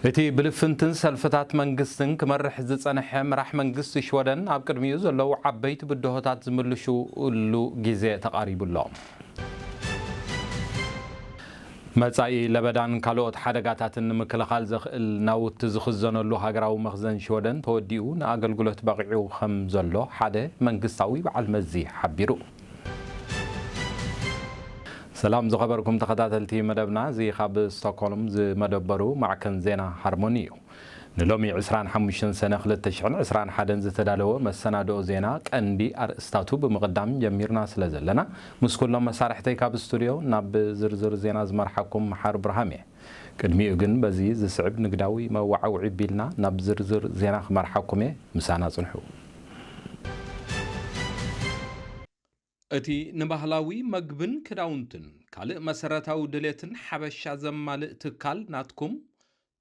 እቲ ብልፍንትን ሰልፍታት መንግስትን ክመርሕ ዝጸንሐ ምራሕ መንግስቲ ሽወደን ኣብ ቅድሚኡ ዘለዉ ዓበይቲ ብድሆታት ዝምልሹሉ ግዜ ተቃሪቡሎም መጻኢ ለበዳን ካልኦት ሓደጋታትን ንምክልኻል ዘኽእል ናውቲ ዝኽዘነሉ ሃገራዊ መኽዘን ሽወደን ተወዲኡ ንኣገልግሎት በቂዑ ከም ዘሎ ሓደ መንግስታዊ በዓል መዚ ሓቢሩ ሰላም ዝኸበርኩም ተኸታተልቲ መደብና እዚ ካብ ስቶክሆልም ዝመደበሩ ማዕከን ዜና ሃርሞኒ እዩ ንሎሚ 25 ሰነ 2021 ዝተዳለወ መሰናድኦ ዜና ቀንዲ ኣርእስታቱ ብምቕዳም ጀሚርና ስለ ዘለና ምስ ኩሎም መሳርሕተይ ካብ ስቱድዮ ናብ ዝርዝር ዜና ዝመርሓኩም መሓር ብርሃም እየ ቅድሚኡ ግን በዚ ዝስዕብ ንግዳዊ መዋዓውዒ ቢልና ናብ ዝርዝር ዜና ክመርሓኩም እየ ምሳና ጽንሑ እቲ ንባህላዊ መግብን ክዳውንትን ካልእ መሰረታዊ ድሌትን ሓበሻ ዘማልእ ትካል ናትኩም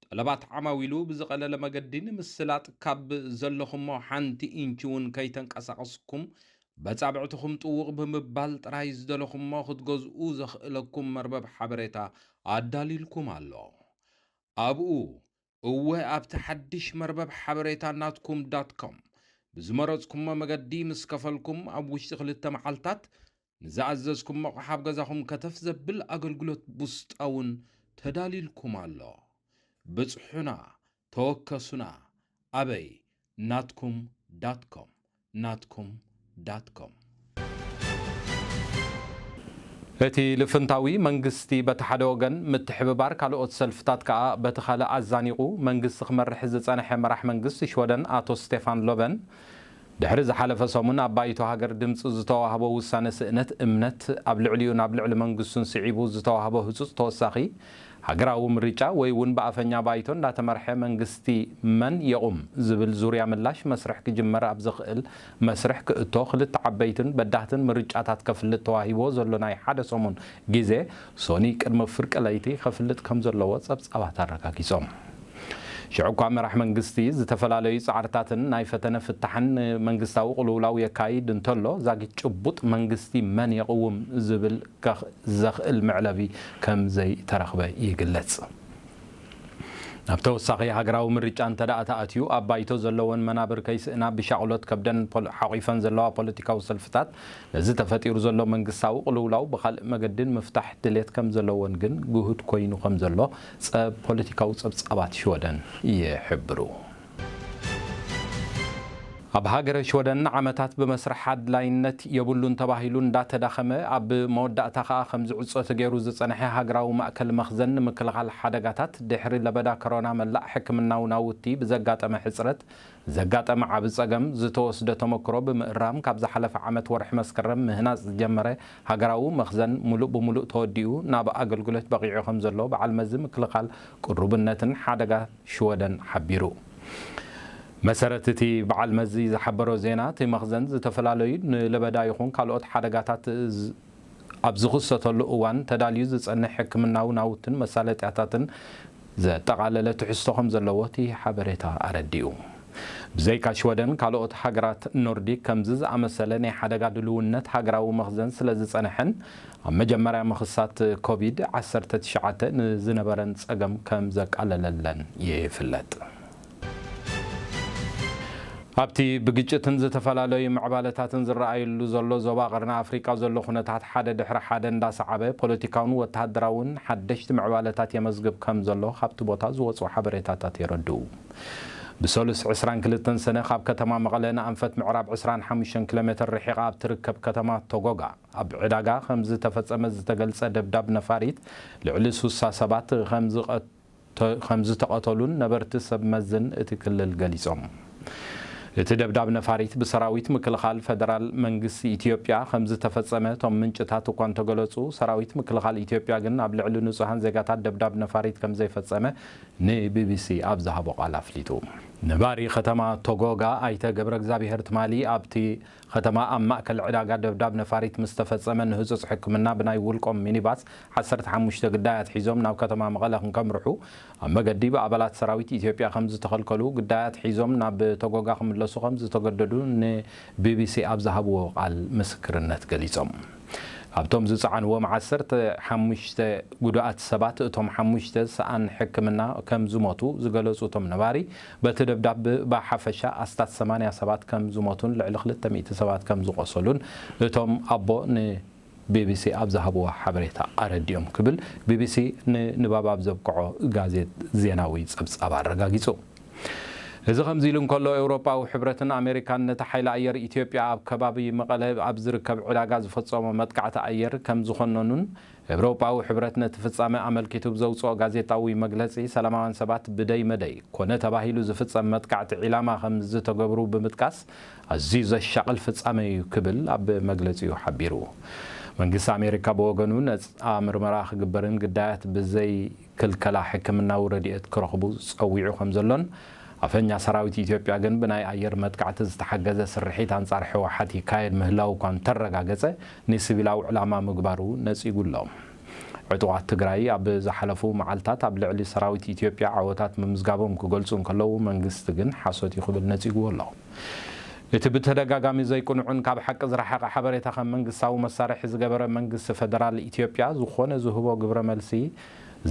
ጠለባት ዓማዊሉ ብዝቐለለ መገዲ ንምስላጥ ካብ ዘለኹሞ ሓንቲ ኢንቺ እውን ከይተንቀሳቐስኩም በጻብዕትኩም ጥውቕ ብምባል ጥራይ ዝደለኹሞ ክትገዝኡ ዘኽእለኩም መርበብ ሓበሬታ ኣዳሊልኩም ኣሎ ኣብኡ እወ ኣብቲ ሓድሽ መርበብ ሓበሬታ ናትኩም .com ብዝመረጽኩም መገዲ ምስ ከፈልኩም ኣብ ውሽጢ 2 መዓልታት ንዝኣዘዝኩም ኣቕሓ ኣብ ገዛኹም ከተፍ ዘብል ኣገልግሎት ውስጣውን ተዳሊልኩም ኣሎ ብጽሑና ተወከሱና ኣበይ ናትኩም.com ናትኩም.com እቲ ልፍንታዊ መንግስቲ በቲ ሓደ ወገን ምትሕብባር ካልኦት ሰልፍታት ከዓ በቲ ካልእ ኣዛኒቑ መንግስቲ ክመርሕ ዝጸንሐ መራሕ መንግስቲ ሽወደን ኣቶ ስቴፋን ሎቨን ድሕሪ ዝሓለፈ ሰሙን ኣብ ባይቶ ሃገር ድምፂ ዝተዋህቦ ውሳነ ስእነት እምነት ኣብ ልዕሊኡ ናብ ልዕሊ መንግስቱን ስዒቡ ዝተዋህቦ ህጹጽ ተወሳኺ ሃገራዊ ምርጫ ወይ እውን ብኣፈኛ ባይቶ እንዳተመርሐ መንግስቲ መን የቁም ዝብል ዙርያ ምላሽ መስርሕ ክጅመር ኣብ ዝኽእል መስርሕ ክእቶ ክልተ ዓበይትን በዳህትን ምርጫታት ከፍልጥ ተዋሂቦ ዘሎ ናይ ሓደ ሰሙን ግዜ ሶኒ ቅድሚ ፍርቂ ለይቲ ከፍልጥ ከም ዘለዎ ጸብጻባት ኣረጋጊጾም ሽዑኳ መራሕ መንግስቲ ዝተፈላለዩ ጻዕርታትን ናይ ፈተነ ፍታሕን መንግስታዊ ቁልውላው የካይድ እንተሎ ዛጊ ጭቡጥ መንግስቲ መን የቕውም ዝብል ዘኽእል ምዕለቢ ከም ዘይተረኽበ ይግለጽ ናብ ተወሳኺ ሃገራዊ ምርጫ እንተዳኣ ተኣትዩ ኣብ ባይቶ ዘለዎን መናብር ከይስእና ብሻቕሎት ከብደን ሓቒፈን ዘለዋ ፖለቲካዊ ሰልፍታት ነዚ ተፈጢሩ ዘሎ መንግስታዊ ቁልውላው ብኻልእ መገድን ምፍታሕ ድሌት ከም ዘለዎን ግን ጉህድ ኮይኑ ከም ዘሎ ፖለቲካዊ ጸብጻባት ሽወደን ይሕብሩ ኣብ ሃገረ ሽወደን ዓመታት ብመስርሕ ኣድላይነት የብሉን ተባሂሉ እንዳተዳኸመ ኣብ መወዳእታ ከዓ ከም ዝዕጾ ገይሩ ዝጸንሐ ሃገራዊ ማእከል መኽዘን ንምክልኻል ሓደጋታት ድሕሪ ለበዳ ኮሮና መላእ ሕክምናዊ ናውቲ ብዘጋጠመ ሕፅረት ዘጋጠመ ዓብ ጸገም ዝተወስደ ተመክሮ ብምእራም ካብ ዝሓለፈ ዓመት ወርሒ መስከረም ምህናጽ ዝጀመረ ሃገራዊ መኽዘን ሙሉእ ብሙሉእ ተወዲኡ ናብ ኣገልግሎት በቂዑ ከም ዘሎ በዓል መዚ ምክልኻል ቁሩብነትን ሓደጋ ሽወደን ሓቢሩ መሰረት እቲ በዓል መዚ ዝሓበሮ ዜና እቲ መኽዘን ዝተፈላለዩ ንለበዳ ይኹን ካልኦት ሓደጋታት ኣብ ዝኽሰተሉ እዋን ተዳልዩ ዝጸንሕ ሕክምናዊ ናውትን መሳለጥያታትን ዘጠቓለለ ትሕዝቶ ከም ዘለዎ እቲ ሓበሬታ ኣረዲኡ ብዘይካ ሽወደን ካልኦት ሃገራት ኖርዲክ ከምዚ ዝኣመሰለ ናይ ሓደጋ ድልውነት ሃገራዊ መኽዘን ስለ ዝጸንሐን ኣብ መጀመርያ ምኽሳት ኮቪድ-19 ንዝነበረን ጸገም ከም ዘቃለለለን ይፍለጥ ኣብቲ ብግጭትን ዝተፈላለዩ ምዕባለታትን ዝረኣየሉ ዘሎ ዞባ ቀርና ኣፍሪካ ዘሎ ኩነታት ሓደ ድሕሪ ሓደ እንዳሰዓበ ፖለቲካውን ወተሃደራውን ሓደሽቲ ምዕባለታት የመዝግብ ከም ዘሎ ካብቲ ቦታ ዝወፁ ሓበሬታታት የረድኡ ብሰሉስ 22 ሰነ ካብ ከተማ መቐለ ንኣንፈት ምዕራብ 25 ኪሎ ሜትር ርሒቓ ኣብ ትርከብ ከተማ ቶጎጋ ኣብ ዕዳጋ ከም ዝተፈጸመ ዝተገልጸ ደብዳብ ነፋሪት ልዕሊ 60 ሰባት ከም ዝተቐተሉን ነበርቲ ሰብ መዝን እቲ ክልል ገሊጾም እቲ ደብዳብ ነፋሪት ብሰራዊት ምክልኻል ፌደራል መንግስቲ ኢትዮጵያ ከም ዝተፈጸመ ቶም ምንጭታት እኳ እንተገለጹ ሰራዊት ምክልኻል ኢትዮጵያ ግን ኣብ ልዕሊ ንጹሃን ዜጋታት ደብዳብ ነፋሪት ከም ዘይፈጸመ ንቢቢሲ ኣብ ዝሃቦ ቃል ኣፍሊጡ ነባሪ ከተማ ቶጎጋ ኣይተ ገብረ እግዚአብሔር ትማሊ ኣብቲ ከተማ ኣብ ማእከል ዕዳጋ ደብዳብ ነፋሪት ምስ ተፈጸመ ንህጹጽ ሕክምና ብናይ ውልቆም ሚኒባስ 15 ግዳያት ሒዞም ናብ ከተማ መቐለ ከምርሑ ኣብ መገዲ ብኣባላት ሰራዊት ኢትዮጵያ ከም ዝተኸልከሉ ግዳያት ሒዞም ናብ ቶጎጋ ክምለሱ ከም ዝተገደዱ ንቢቢሲ ኣብ ዝሃብዎ ቃል ምስክርነት ገሊጾም ኣብቶም ዝፀዓንዎም 15 ጉዱኣት ሰባት እቶም 5 ሰኣን ሕክምና ከም ዝሞቱ ዝገለጹ እቶም ነባሪ በቲ ደብዳቤ ብሓፈሻ ኣስታት 80 ሰባት ከም ዝሞቱን ልዕሊ 200 ሰባት ከም ዝቆሰሉን እቶም ኣቦ ቢቢሲ ኣብ ዝሃብዎ ሓበሬታ ኣረዲኦም ክብል ቢቢሲ ንንባብ ኣብ ዘብቅዖ ጋዜጣ ዜናዊ ፀብጻብ ኣረጋጊጹ እዚ ከምዚ ኢሉ እንከሎ ኤውሮጳዊ ሕብረትን ኣሜሪካን ነቲ ሓይሊ ኣየር ኢትዮጵያ ኣብ ከባቢ መቐለ ኣብ ዝርከብ ዕዳጋ ዝፈጸሞ መጥቃዕቲ ኣየር ከም ዝኾነኑን ኤውሮጳዊ ሕብረት ነቲ ፍጻመ ኣመልኪቱ ብዘውፅኦ ጋዜጣዊ መግለጺ ሰላማውያን ሰባት ብደይ መደይ ኮነ ተባሂሉ ዝፍጸም መጥቃዕቲ ዒላማ ከም ዝተገብሩ ብምጥቃስ ኣዝዩ ዘሻቕል ፍጻመ እዩ ክብል ኣብ መግለጺኡ ሓቢሩ መንግስቲ ኣሜሪካ ብወገኑ ነፃ ምርመራ ክግበርን ግዳያት ብዘይ ክልከላ ሕክምናዊ ረድኤት ክረኽቡ ፀዊዑ ከም ዘሎን ኣፈኛ ሰራዊት ኢትዮጵያ ግን ብናይ ኣየር መጥቃዕቲ ዝተሓገዘ ስርሒት ኣንጻር ሕወሓት ይካየድ ምህላው እኳ እንተረጋገፀ ንሲቪላዊ ዕላማ ምግባሩ ነፂጉ ኣሎ ዕጡቓት ትግራይ ኣብ ዝሓለፉ መዓልታት ኣብ ልዕሊ ሰራዊት ኢትዮጵያ ዓወታት ምምዝጋቦም ክገልጹ እንከለዉ መንግስቲ ግን ሓሶት ይኽብል ነፂጉ ኣሎ እቲ ብተደጋጋሚ ዘይቁንዑን ካብ ሓቂ ዝረሓቐ ሓበሬታ ከም መንግስታዊ መሳርሒ ዝገበረ መንግስቲ ፌደራል ኢትዮጵያ ዝኾነ ዝህቦ ግብረ መልሲ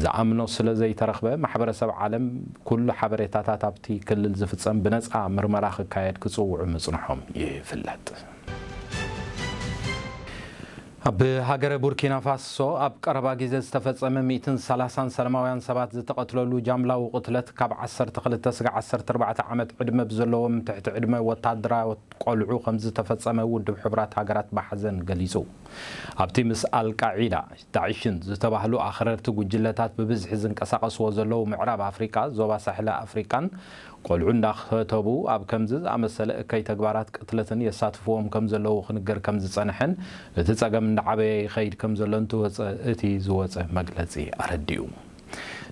ዝኣምኖ ስለ ዘይተረኽበ ማሕበረሰብ ዓለም ኩሉ ሓበሬታታት ኣብቲ ክልል ዝፍጸም ብነፃ ምርመራ ክካየድ ክጽውዑ ምጽንሖም ይፍለጥ ኣብ ሃገረ ቡርኪና ፋሶ ኣብ ቀረባ ግዜ ዝተፈጸመ 130 ሰላማውያን ሰባት ዝተቐትለሉ ጃምላዊ ቅትለት ካብ 12 ስጋ 14 ዓመት ዕድመ ብዘለዎም ትሕቲ ዕድመ ወታደራዊ ቆልዑ ከም ዝተፈጸመ ውድብ ሕብራት ሃገራት ብሓዘን ገሊጹ ኣብቲ ምስ አልቃዒዳ ዳዕሽን ዝተባህሉ ኣኽረርቲ ጉጅለታት ብብዝሒ ዝንቀሳቐስዎ ዘለዉ ምዕራብ ኣፍሪካ ዞባ ሳሕሊ ኣፍሪካን ቆልዑ እንዳኸተቡ ኣብ ከምዚ ዝኣመሰለ እከይ ተግባራት ቅትለትን የሳትፍዎም ከም ዘለዉ ክንገር ከም ዝጸንሐን እቲ ጸገም እንዳዓበየ ይኸይድ ከም ዘሎን እቲ ዝወፀ መግለጺ ኣረዲኡ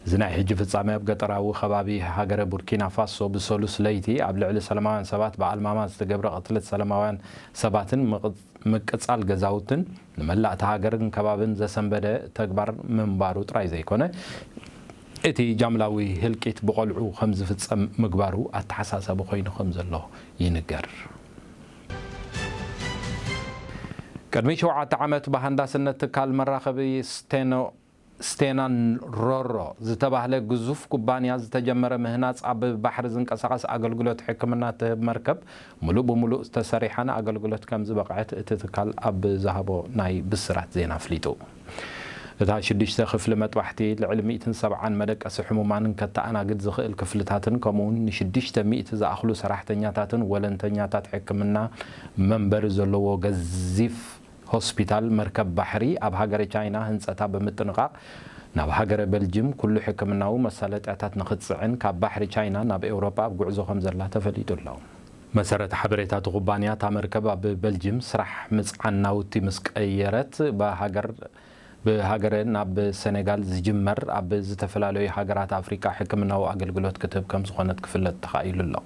እዚ ናይ ሕጂ ፍጻመ ኣብ ገጠራዊ ከባቢ ሃገረ ቡርኪና ፋሶ ብሰሉስ ለይቲ ኣብ ልዕሊ ሰላማውያን ሰባት ብኣልማማ ዝተገብረ ቅትለት ሰላማውያን ሰባትን ምቅጻል ገዛውትን ንመላእቲ ሃገርን ከባብን ዘሰንበደ ተግባር ምንባሩ ጥራይ ዘይኮነ እቲ ጃምላዊ ህልቂት ብቆልዑ ከም ዝፍጸም ምግባሩ ኣተሓሳሰብ ኮይኑ ከም ዘሎ ይንገር ቅድሚ 7 ዓመት ብሃንዳስነት ትካል መራኸቢ ስቴናን ሮሮ ዝተባህለ ግዙፍ ኩባንያ ዝተጀመረ ምህናፅ ኣብ ባሕሪ ዝንቀሳቐስ ኣገልግሎት ሕክምና ትህብ መርከብ ሙሉእ ብሙሉእ ዝተሰሪሐን ኣገልግሎት ከም ዝበቕዐት እቲ ትካል ኣብ ዝሃቦ ናይ ብስራት ዜና ኣፍሊጡ እታ 6 ክፍሊ መጥባሕቲ ልዕሊ 170 መደቀሲ ሕሙማንን ከተኣናግድ ዝኽእል ክፍልታትን ከምኡውን ን600 ዝኣኽሉ ሰራሕተኛታትን ወለንተኛታት ሕክምና መንበሪ ዘለዎ ገዚፍ ሆስፒታል መርከብ ባሕሪ ኣብ ሃገረ ቻይና ህንፀታ ብምጥንቃቕ ናብ ሃገረ ቤልጅየም ኩሉ ሕክምናዊ መሳለጥያታት ንኽትጽዕን ካብ ባሕሪ ቻይና ናብ ኤውሮጳ ኣብ ጉዕዞ ከም ዘላ ተፈሊጡ ኣሎ መሰረት ሓበሬታት ኩባንያ እታ መርከብ ኣብ ቤልጅየም ስራሕ ምጽዓን ናውቲ ምስ ቀየረት ብሃገረ ናብ ሴኔጋል ዝጅመር ኣብ ዝተፈላለዩ ሃገራት ኣፍሪካ ሕክምናዊ ኣገልግሎት ክትህብ ከም ዝኾነት ክፍለጥ ተኻኢሉ ኣሎ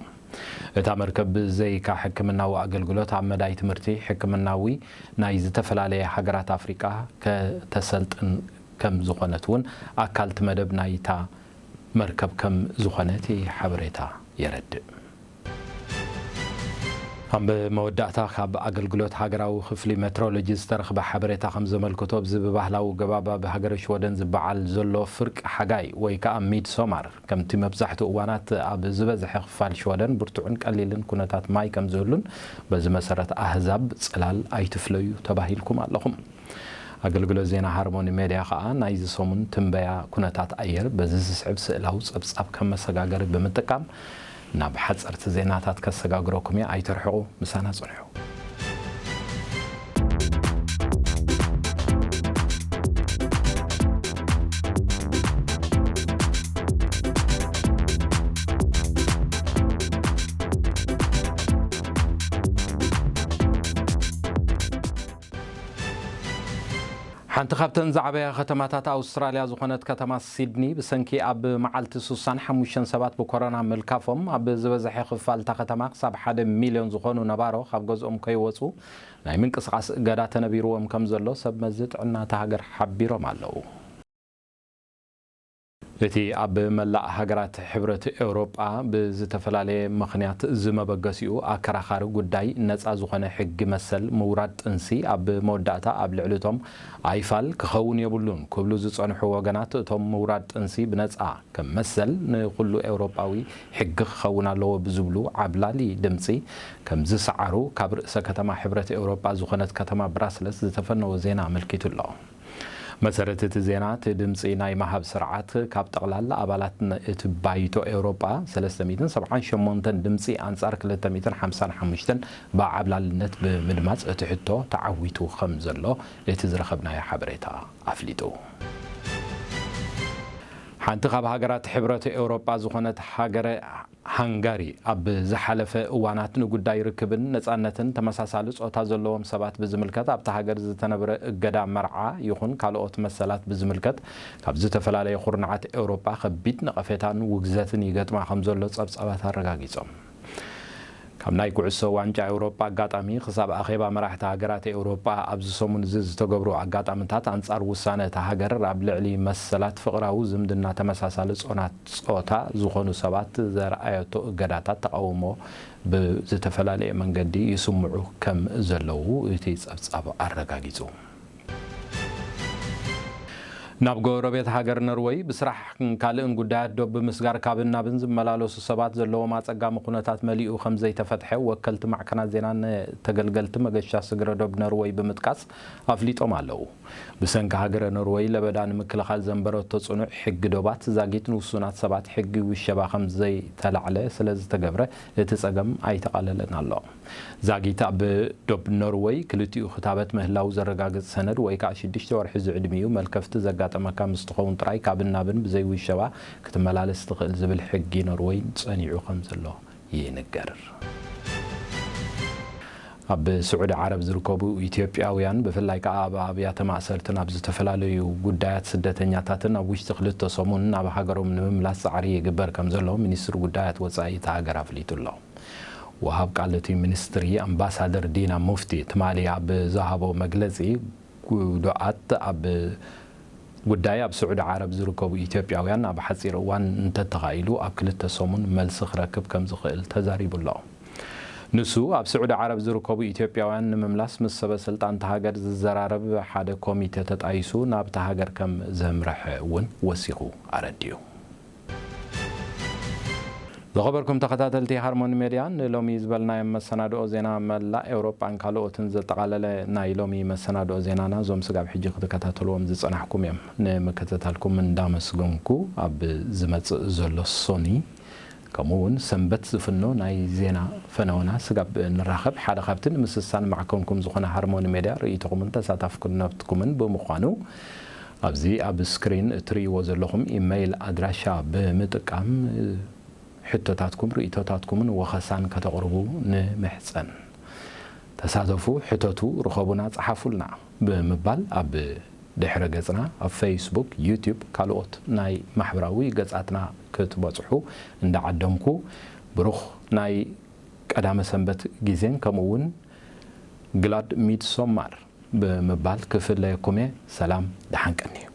እታ መርከብ ብዘይካ ሕክምናዊ ኣገልግሎት ኣብ መዳይ ትምህርቲ ሕክምናዊ ናይ ዝተፈላለዩ ሃገራት ኣፍሪካ ከተሰልጥን ከም ዝኾነት እውን ኣካልቲ መደብ ናይታ መርከብ ከም ዝኾነት ሓበሬታ የረድእ ኣብ መወዳእታ ካብ ኣገልግሎት ሃገራዊ ክፍሊ ሜትሮሎጂ ዝተረኽበ ሓበሬታ ከም ዘመልክቶ ብባህላዊ ገባባ ብሃገረ ሽወደን ዝበዓል ዘሎ ፍርቂ ሓጋይ ወይ ከዓ ሚድሶማር ከምቲ መብዛሕትኡ እዋናት ኣብ ዝበዝሐ ክፋል ሽወደን ብርቱዕን ቀሊልን ኩነታት ማይ ከም ዝህሉን በዚ መሰረት ኣህዛብ ጽላል ኣይትፍለዩ ተባሂልኩም ኣለኹም ኣገልግሎት ዜና ሃርሞኒ ሜድያ ከዓ ናይዚ ሰሙን ትንበያ ኩነታት ኣየር በዚ ዝስዕብ ስእላዊ ጸብጻብ ከም መሰጋገሪ ብምጥቃም ናብ ሓጸርቲ ዜናታት ከሰጋግረኩም እየ ኣይተርሕቑ ምሳና ጽንሑ ሓንቲ ካብተን ዝዓበያ ከተማታት ኣውስትራልያ ዝኾነት ከተማ ሲድኒ ብሰንኪ ኣብ መዓልቲ 65 ሰባት ብኮሮና ምልካፎም ኣብ ዝበዝሐ ክፋል እታ ከተማ ክሳብ 1 ሚልዮን ዝኾኑ ነባሮ ካብ ገዝኦም ከይወፁ ናይ ምንቅስቓስ እገዳ ተነቢርዎም ከም ዘሎ ሰብ መዚ ጥዕና እታ ሃገር ሓቢሮም ኣለዉ እቲ ኣብ መላእ ሃገራት ሕብረት ኤውሮጳ ብዝተፈላለየ ምኽንያት ዝመበገሲኡ ኣከራኻሪ ጉዳይ ነፃ ዝኾነ ሕጊ መሰል ምውራድ ጥንሲ ኣብ መወዳእታ ኣብ ልዕሊቶም ኣይፋል ክኸውን የብሉን ክብሉ ዝጸንሑ ወገናት እቶም ምውራድ ጥንሲ ብነፃ ከም መሰል ንኩሉ ኤውሮጳዊ ሕጊ ክኸውን ኣለዎ ብዝብሉ ዓብላሊ ድምፂ ከም ዝሰዓሩ ካብ ርእሰ ከተማ ሕብረት ኤውሮጳ ዝኾነት ከተማ ብራስለስ ዝተፈነወ ዜና ኣመልኪቱ ኣሎ። መሰረት እቲ ዜና ድምፂ ናይ ማሃብ ስርዓት ካብ ጠቕላላ ኣባላት እቲ ባይቶ ኤውሮጳ 378 ድምፂ ኣንጻር 255 ብዓብላልነት ብምድማጽ እቲ ሕቶ ተዓዊቱ ከም ዘሎ እቲ ዝረኸብናዮ ሓበሬታ ኣፍሊጡ። ሓንቲ ካብ ሃገራት ሕብረት ኤውሮጳ ዝኾነት ሃገረ ሃንጋሪ ኣብ ዝሓለፈ እዋናት ንጉዳይ ርክብን ነፃነትን ተመሳሳሊ ጾታ ዘለዎም ሰባት ብዝምልከት ኣብታ ሃገር ዝተነበረ እገዳ መርዓ ይኹን ካልኦት መሰላት ብዝምልከት ካብ ዝተፈላለየ ኩርናዓት ኤውሮጳ ከቢድ ነቐፌታን ውግዘትን ይገጥማ ከም ዘሎ ጸብጻባት ኣረጋጊጾም። ካብ ናይ ኩዕሶ ዋንጫ ኤውሮጳ ኣጋጣሚ ክሳብ ኣኼባ መራሕቲ ሃገራት ኤውሮጳ ኣብ ዝሰሙን ዝተገብሩ ኣጋጣሚታት አንጻር ውሳነ እታ ሃገር ኣብ ልዕሊ መሰላት ፍቕራዊ ዝምድና ተመሳሳሊ ጾታ ዝኾኑ ሰባት ዘርኣየቶ እገዳታት ተቃውሞ ብዝተፈላለየ መንገዲ ይስምዑ ከም ዘለዉ እቲ ጸብጻብ ኣረጋጊጹ። ናብ ጎረቤት ሃገር ኖርዌይ ብስራሕ ካልእን ጉዳያት ዶብ ብምስጋር ካብን ናብን ዝመላለሱ ሰባት ዘለዎም ኣጸጋሚ ኩነታት መሊኡ ከም ዘይተፈትሐ ወከልቲ ማዕከናት ዜናን ተገልገልቲ መገሻ ስግረ ዶብ ኖርዌይ ብምጥቃስ ኣፍሊጦም ኣለዉ። ብሰንኪ ሃገረ ኖርዌይ ለበዳ ንምክልኻል ዘንበረቶ ጽኑዕ ሕጊ ዶባት ዛጊት ንውሱናት ሰባት ሕጊ ውሸባ ከም ዘይተላዕለ ስለ ዝተገብረ እቲ ጸገም ኣይተቃለለን ኣሎ። ዛጊት ኣብ ዶብ ኖርዌይ ክልቲኡ ክታበት ምህላው ዘረጋግጽ ሰነድ ወይ ከዓ 6 ወርሒ ዝዕድሚዩ መልከፍቲ ዘጋጠመካ ምስ ትኸውን ጥራይ ካብን ናብን ብዘይ ውሸባ ክትመላለስ ትኽእል ዝብል ሕጊ ኖርዌይ ጸኒዑ ከም ዘሎ ይንገር። ኣብ ስዑድ ዓረብ ዝርከቡ ኢትዮጵያውያን ብፍላይ ከዓ ኣብ ኣብያተ ማእሰርትን ኣብ ዝተፈላለዩ ጉዳያት ስደተኛታትን ኣብ ውሽጢ ክልተ ሰሙን ናብ ሃገሮም ንምምላስ ጻዕሪ ይግበር ከም ዘሎ ሚኒስትሪ ጉዳያት ወጻኢ እታ ሃገር ኣፍሊጡ ኣሎ። ወሃብ ቃልቲ ሚኒስትሪ ኣምባሳደር ዲና ሙፍቲ ትማሊ ኣብ ዝሃቦ መግለጺ ጉዳኣት ኣብ ጉዳይ ኣብ ስዑድ ዓረብ ዝርከቡ ኢትዮጵያውያን ኣብ ሓጺር እዋን እንተተኻኢሉ ኣብ ክልተ ሰሙን መልሲ ክረክብ ከም ዝኽእል ተዛሪቡ ኣሎ። ንሱ ኣብ ስዑድ ዓረብ ዝርከቡ ኢትዮጵያውያን ንምምላስ ምስ ሰበስልጣን ሃገር ዝዘራረብ ሓደ ኮሚቴ ተጣይሱ ናብታ ሃገር ከም ዘምርሐ እውን ወሲኹ ኣረዲዩ። ዝኸበርኩም ተኸታተልቲ ሃርሞኒ ሚድያ ንሎሚ ዝበልናዮ መሰናድኦ ዜና መላእ ኤውሮጳን ካልኦትን ዘጠቓለለ ናይ ሎሚ መሰናድኦ ዜናና ዞም ስጋብ ሕጂ ክትከታተልዎም ዝጸናሕኩም እዮም። ንምክትታልኩም እንዳመስገንኩ ኣብ ዝመጽእ ዘሎ ሶኒ ከምኡውን ሰንበት ዝፍኖ ናይ ዜና ፈነወና ስጋብ ንራኸብ ሓደ ካብትን ምስሳን ማዕከንኩም ዝኾነ ሃርሞኒ ሚድያ ርእይቶኩምን ተሳታፍኩነትኩምን ብምዃኑ ኣብዚ ኣብ ስክሪን እትርእይዎ ዘለኹም ኢሜይል ኣድራሻ ብምጥቃም ሕቶታትኩም ርእይቶታትኩምን ወኸሳን ከተቕርቡ ንምሕፀን ተሳተፉ፣ ሕቶቱ ርኸቡና፣ ጸሓፉልና ብምባል ኣብ ድሕረ ገጽና ኣብ ፌስቡክ፣ ዩቲዩብ ካልኦት ናይ ማሕበራዊ ገጻትና ክትበጽሑ እንዳዓደምኩ ብሩኽ ናይ ቀዳመ ሰንበት ጊዜን ከምኡውን ግላድ ሚድሶማር ብምባል ክፍለየኩም። ሰላም ደሓንቀኒ።